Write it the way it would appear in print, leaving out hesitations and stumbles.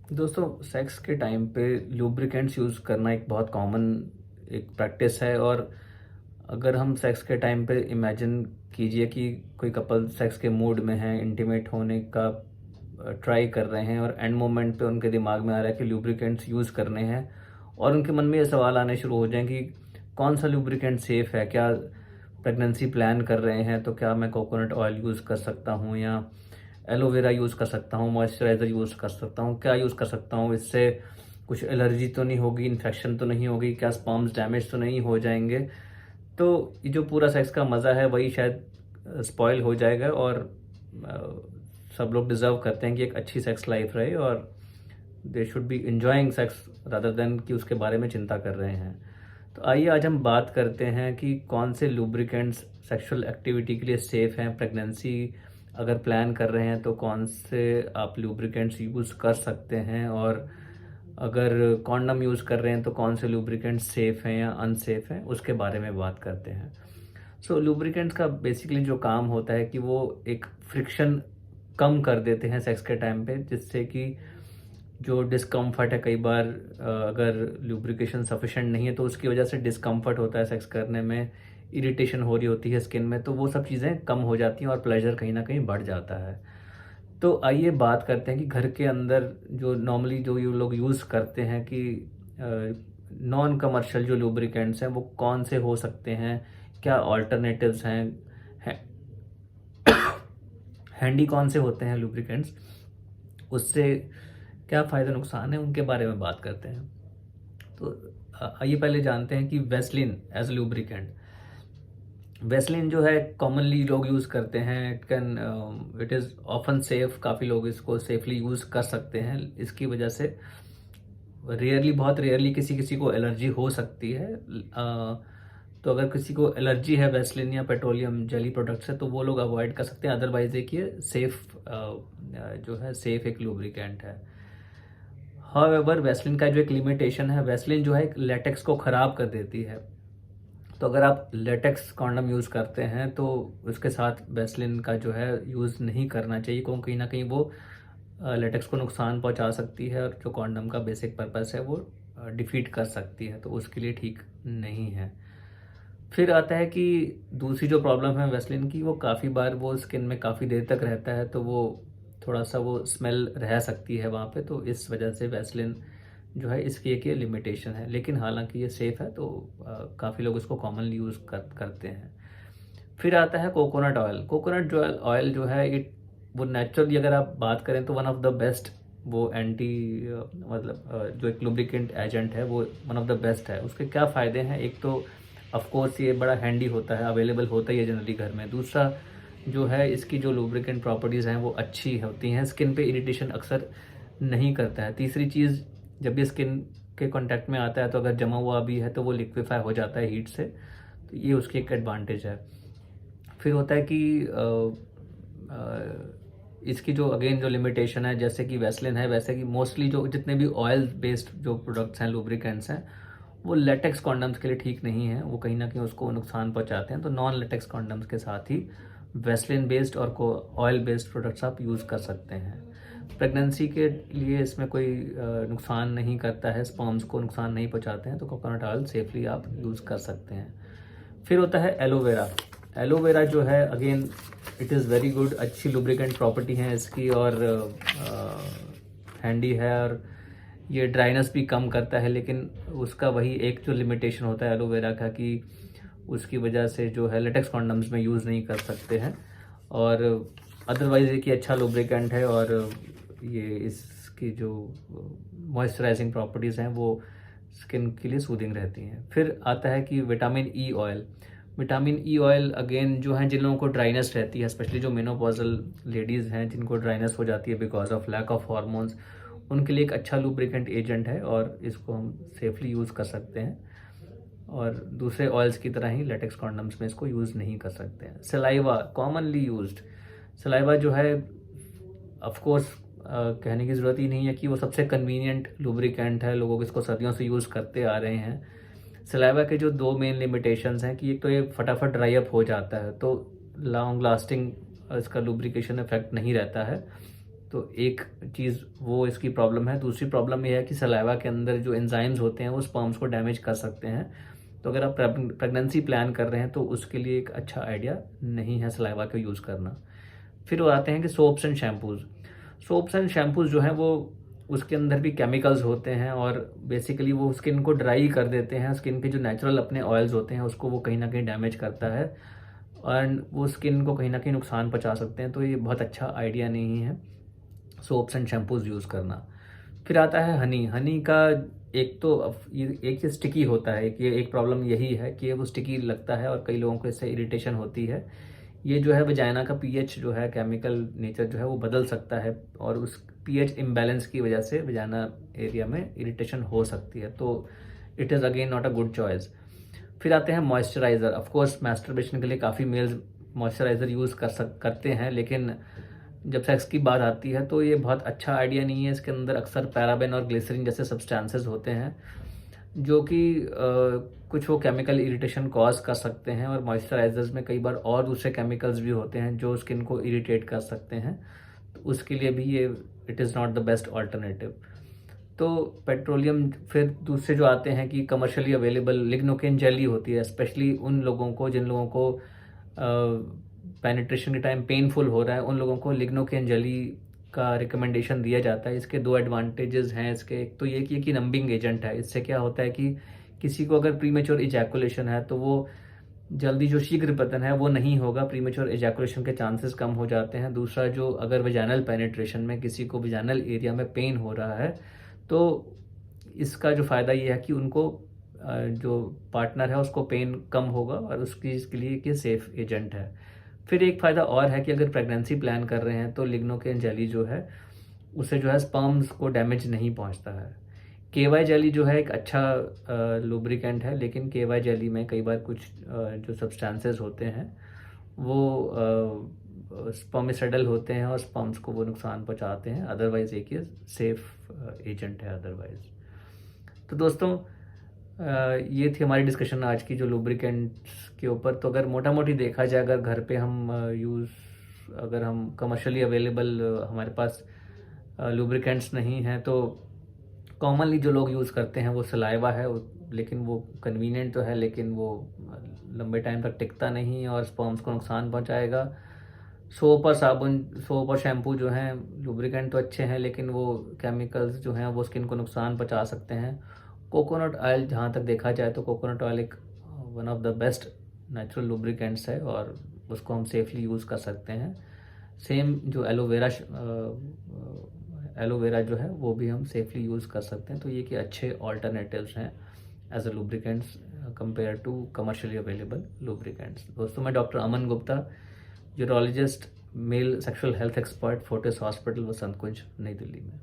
दोस्तों, सेक्स के टाइम पे लुब्रिकेंट्स यूज़ करना एक बहुत कॉमन एक प्रैक्टिस है। और अगर हम सेक्स के टाइम पे इमेजिन कीजिए कि कोई कपल सेक्स के मूड में है, इंटीमेट होने का ट्राई कर रहे हैं और एंड मोमेंट पे उनके दिमाग में आ रहा है कि लुब्रिकेंट्स यूज़ करने हैं और उनके मन में ये सवाल आने शुरू हो जाएं कि कौन सा लुब्रिकेंट सेफ़ है। क्या प्रेगनेंसी प्लान कर रहे हैं तो क्या मैं कोकोनट ऑयल यूज़ कर सकता हूँ या एलोवेरा यूज़ कर सकता हूँ, मॉइस्चराइज़र यूज़ कर सकता हूँ, क्या यूज़ कर सकता हूँ, इससे कुछ एलर्जी तो नहीं होगी, इन्फेक्शन तो नहीं होगी, क्या स्पर्म्स डैमेज तो नहीं हो जाएँगे। तो ये जो पूरा सेक्स का मज़ा है वही शायद स्पॉइल हो जाएगा। और सब लोग डिज़र्व करते हैं कि एक अच्छी सेक्स लाइफ रहे और they should be enjoying sex rather than कि उसके बारे में चिंता कर रहे हैं। तो आइए आज हम बात करते हैं कि कौन से लुब्रिकेंट्स सेक्सुअल एक्टिविटी के लिए सेफ़ हैं। प्रेगनेंसी अगर प्लान कर रहे हैं तो कौन से आप लुब्रिकेंट्स यूज़ कर सकते हैं, और अगर कॉन्डम यूज़ कर रहे हैं तो कौन से लुब्रिकेंट्स सेफ़ हैं या अनसेफ़ हैं, उसके बारे में बात करते हैं। सो लुब्रिकेंट्स का बेसिकली जो काम होता है कि वो एक फ्रिक्शन कम कर देते हैं सेक्स के टाइम पे, जिससे कि जो डिस्कम्फर्ट है कई बार अगर लुब्रिकेशन सफिशिएंट नहीं है तो उसकी वजह से डिस्कम्फर्ट होता है सेक्स करने में, इरिटेशन हो रही होती है स्किन में, तो वो सब चीज़ें कम हो जाती हैं और प्लेजर कहीं ना कहीं बढ़ जाता है। तो आइए बात करते हैं कि घर के अंदर जो नॉर्मली जो ये लोग यूज़ करते हैं कि नॉन कमर्शियल जो लुब्रिकेंट्स हैं वो कौन से हो सकते हैं, क्या ऑल्टरनेटिव्स हैं, है, हैंडी कौन से होते हैं लुब्रिकेंट्स, उससे क्या फ़ायदे नुकसान है, उनके बारे में बात करते हैं। तो आइए पहले जानते हैं कि वेस्लिन एज लुब्रिकेंट। वेस्लिन जो है कॉमनली लोग यूज़ करते हैं। इट इज़ ऑफन सेफ, काफ़ी लोग इसको सेफली यूज़ कर सकते हैं। इसकी वजह से रेयरली, बहुत रेयरली किसी किसी को एलर्जी हो सकती है। तो अगर किसी को एलर्जी है वेस्लिन या पेट्रोलियम जेली प्रोडक्ट से तो वो लोग अवॉइड कर सकते हैं। अदरवाइज एक ये सेफ जो है सेफ एक लुब्रिकेंट है। हाउएवर वेस्लिन का जो एक लिमिटेशन है, वेस्लिन जो है एक लेटेक्स को ख़राब कर देती है। तो अगर आप लेटेक्स कॉन्डम यूज़ करते हैं तो उसके साथ वेस्लिन का जो है यूज़ नहीं करना चाहिए, क्योंकि कहीं ना कहीं वो लेटेक्स को नुकसान पहुंचा सकती है और जो कॉन्डम का बेसिक पर्पस है वो डिफीट कर सकती है, तो उसके लिए ठीक नहीं है। फिर आता है कि दूसरी जो प्रॉब्लम है वेस्लिन की, वो काफ़ी बार वो स्किन में काफ़ी देर तक रहता है, तो वो थोड़ा सा वो स्मेल रह सकती है वहाँ पे, तो इस वजह से वेस्लिन जो है इसकी एक ये लिमिटेशन है। लेकिन हालांकि ये सेफ़ है तो काफ़ी लोग इसको कॉमनली यूज़ करते हैं। फिर आता है कोकोनट ऑयल। कोकोनट जो ऑयल जो है इट वो नेचुरली अगर आप बात करें तो वन ऑफ द बेस्ट, वो एंटी जो एक लुब्रिकेंट एजेंट है वो वन ऑफ द बेस्ट है। उसके क्या फ़ायदे हैं, एक तो ऑफ कोर्स ये बड़ा हैंडी होता है, अवेलेबल होता ही है जनरली घर में। दूसरा जो है इसकी जो लुब्रिकेंट प्रॉपर्टीज़ हैं वो अच्छी होती हैं, स्किन पे इरिटेशन अक्सर नहीं करता है। तीसरी चीज़, जब ये स्किन के कांटेक्ट में आता है तो अगर जमा हुआ भी है तो वो लिक्विफाई हो जाता है हीट से, तो ये उसकी एक एडवांटेज है। फिर होता है कि इसकी जो अगेन जो लिमिटेशन है, जैसे कि वेस्लिन है वैसे कि मोस्टली जो जितने भी ऑयल बेस्ड जो प्रोडक्ट्स हैं, लुब्रिकेंट्स हैं, वो लेटेक्स कॉन्डम्स के लिए ठीक नहीं है, वो कहीं ना कहीं उसको नुकसान पहुंचाते हैं। तो नॉन लेटेक्स कॉन्डम्स के साथ ही वेस्लिन बेस्ड और ऑयल बेस्ड प्रोडक्ट्स आप यूज़ कर सकते हैं। प्रेगनेंसी के लिए इसमें कोई नुकसान नहीं करता है, स्पर्म्स को नुकसान नहीं पहुंचाते हैं, तो कोकोनट ऑयल सेफली आप यूज़ कर सकते हैं। फिर होता है एलोवेरा। एलोवेरा जो है again it is very good, अच्छी लुब्रिकेंट प्रॉपर्टी है इसकी और हैंडी है, और ये ड्राइनेस भी कम करता है। लेकिन उसका वही एक जो लिमिटेशन होता है एलोवेरा का कि उसकी वजह से जो है लेटेक्स कॉन्डम्स में यूज़ नहीं कर सकते हैं। और अदरवाइज एक ये अच्छा लुब्रिकेंट है और ये इसकी जो मॉइस्चराइजिंग प्रॉपर्टीज़ हैं वो स्किन के लिए सूदिंग रहती हैं। फिर आता है कि vitamin E oil. Vitamin E oil again जो है जिन लोगों को ड्राइनेस रहती है, स्पेशली जो मेनोपॉजल लेडीज़ हैं जिनको ड्राइनेस हो जाती है because of lack of hormones, उनके लिए एक अच्छा लुब्रिकेंट एजेंट है और इसको हम सेफली यूज़ कर सकते हैं। और दूसरे ऑयल्स की तरह ही लेटेक्स कॉन्डम्स में इसको यूज़ नहीं कर सकते हैं। Saliva commonly used. सलाइवा जो है ऑफ कोर्स कहने की ज़रूरत ही नहीं है कि वो सबसे कन्वीनियंट लुब्रिकेंट है, लोग इसको सदियों से यूज़ करते आ रहे हैं। सलाइवा के जो दो मेन लिमिटेशंस हैं कि एक तो ये फटाफट ड्राई अप हो जाता है, तो लॉन्ग लास्टिंग इसका लुब्रिकेशन इफेक्ट नहीं रहता है। तो एक चीज़ वो इसकी प्रॉब्लम है। दूसरी प्रॉब्लम ये है कि सलाइवा के अंदर जो एंजाइम्स होते हैं वो स्पर्म्स को डैमेज कर सकते हैं। तो अगर आप प्रेगनेंसी प्लान कर रहे हैं तो उसके लिए एक अच्छा आइडिया नहीं है सलाइवा का यूज़ करना। फिर वो आते हैं कि soaps and shampoos. Soaps and shampoos जो हैं वो उसके अंदर भी केमिकल्स होते हैं और बेसिकली वो स्किन को ड्राई कर देते हैं। स्किन के जो नेचुरल अपने ऑयल्स होते हैं उसको वो कहीं ना कहीं डैमेज करता है और वो स्किन को कहीं ना कहीं नुकसान पहुंचा सकते हैं। तो ये बहुत अच्छा आइडिया नहीं है सोप्स एंड शैम्पूज़ यूज़ करना। फिर आता है हनी। हनी का एक तो ये एक चीज़ स्टिकी होता है, एक प्रॉब्लम यही है कि वो स्टिकी लगता है और कई लोगों को इससे इरिटेशन होती है। ये जो है वजाइना का पीएच जो है, केमिकल नेचर जो है वो बदल सकता है और उस पीएच इम्बैलेंस की वजह से वजाइना एरिया में इरिटेशन हो सकती है। तो it is again not a good choice. फिर आते हैं मॉइस्चराइज़र। ऑफ कोर्स मैस्टरबेशन के लिए काफ़ी मेल्स मॉइस्चराइज़र यूज़ करते हैं, लेकिन जब सेक्स की बात आती है तो ये बहुत अच्छा आइडिया नहीं है। इसके अंदर अक्सर पैराबेन और ग्लिसरीन जैसे सब्सटेंसेस होते हैं जो कि कुछ वो केमिकल इरिटेशन कॉज कर सकते हैं और मॉइस्चराइजर्स में कई बार और दूसरे केमिकल्स भी होते हैं जो स्किन को इरिटेट कर सकते हैं। तो उसके लिए भी ये it is not the best alternative. तो पेट्रोलियम, फिर दूसरे जो आते हैं कि कमर्शियली अवेलेबल लिग्नोकेन जेली होती है, स्पेशली उन लोगों को जिन लोगों को पेनिट्रेशन के टाइम पेनफुल हो रहा है, उन लोगों को लिग्नोकेन जेली का रिकमेंडेशन दिया जाता है। इसके दो एडवांटेजेस हैं इसके। एक तो ये कि नंबिंग एजेंट है। इससे क्या होता है कि किसी को अगर प्रीमेच्योर इजैकुलेशन है तो वो जल्दी जो शीघ्र पतन है वो नहीं होगा, प्रीमेच्योर इजैकुलेशन के चांसेस कम हो जाते हैं। दूसरा, जो अगर वजाइनल पेनिट्रेशन में किसी को वजाइनल एरिया में पेन हो रहा है तो इसका जो फ़ायदा ये है कि उनको जो पार्टनर है उसको पेन कम होगा और उसकी इसके लिए ये सेफ एजेंट है। फिर एक फ़ायदा और है कि अगर प्रेगनेंसी प्लान कर रहे हैं तो लिग्नोकेन जेली जो है उससे जो है स्पर्म्स को डैमेज नहीं पहुंचता है। केवाई जेली जो है एक अच्छा लुब्रिकेंट है, लेकिन केवाई जेली में कई बार कुछ जो सब्सटेंसेस होते हैं वो स्पर्मिसाइडल होते हैं और स्पर्म्स को वो नुकसान पहुंचाते हैं। अदरवाइज एक ये सेफ एजेंट है अदरवाइज। तो दोस्तों ये थी हमारी डिस्कशन आज की जो लुब्रिकेंट्स के ऊपर। तो अगर मोटा मोटी देखा जाए, अगर घर पे हम अगर हम कमर्शियली अवेलेबल हमारे पास लुब्रिकेंट्स नहीं हैं तो कॉमनली जो लोग यूज़ करते हैं वो सलाइवा है, लेकिन वो कन्वीनियंट तो है लेकिन वो लंबे टाइम तक टिकता नहीं और स्पर्म्स को नुकसान पहुंचाएगा। सोप और साबुन, सोप और शैम्पू जो हैं लुब्रिकेंट तो अच्छे हैं लेकिन वो केमिकल्स जो हैं वो स्किन को नुकसान पहुंचा सकते हैं। कोकोनट ऑयल, जहाँ तक देखा जाए तो कोकोनट ऑयल एक one of the best natural lubricants है और उसको हम सेफली यूज़ कर सकते हैं। सेम जो एलोवेरा जो है वो भी हम सेफली यूज़ कर सकते हैं। तो ये कि अच्छे ऑल्टरनेटिव्स हैं as a lubricants compare to commercially available lubricants. दोस्तों, मैं doctor Aman Gupta, urologist, male sexual health expert, Fortis hospital, Vasant Kunj, New Delhi में।